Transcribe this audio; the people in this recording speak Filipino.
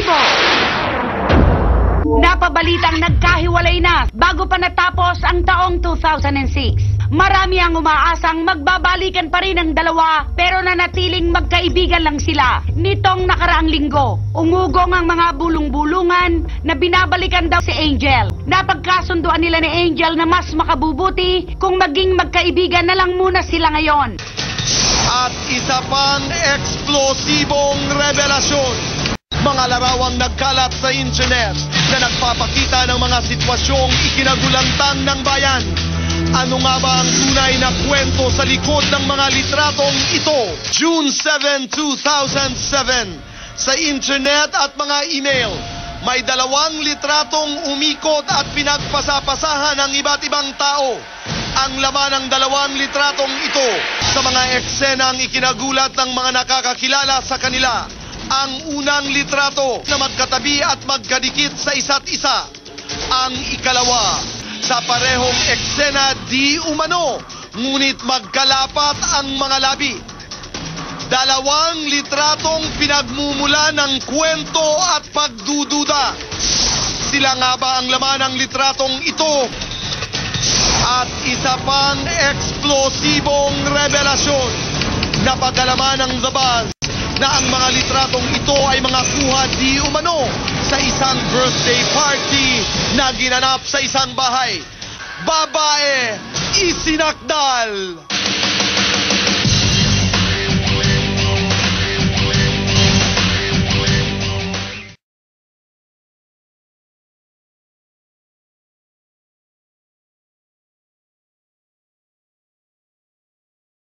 eksplosibo. Napabalitang nagkahiwalay na bago pa natapos ang taong 2006. Marami ang umaasang magbabalikan pa rin ang dalawa pero nanatiling magkaibigan lang sila. Nitong nakaraang linggo, umugong ang mga bulong-bulungan na binabalikan daw si Angel. Napagkasunduan nila ni Angel na mas makabubuti kung maging magkaibigan na lang muna sila ngayon. At isa pang eksplosibong revelasyon. Mga larawang nagkalat sa internet na nagpapakita ng mga sitwasyong ikinagulantang ng bayan. Ano nga ba ang tunay na kwento sa likod ng mga litratong ito? June 7, 2007, sa internet at mga email, may dalawang litratong umikot at pinagpasapasahan ng iba't ibang tao. Ang laman ng dalawang litratong ito sa mga eksenang ikinagulat ng mga nakakakilala sa kanila. Ang unang litrato na magkatabi at magkadikit sa isa't isa. Ang ikalawa, sa parehong eksena di umano, ngunit magkalapat ang mga labi. Dalawang litratong pinagmumula ng kwento at pagdududa. Sila nga ba ang laman ng litratong ito? At isa pang eksplosibong revelasyon. Napadalaman ng The Buzz na ang mga litratong ito ay mga kuha di umano sa isang birthday party na ginanap sa isang bahay. Babae, isinakdal!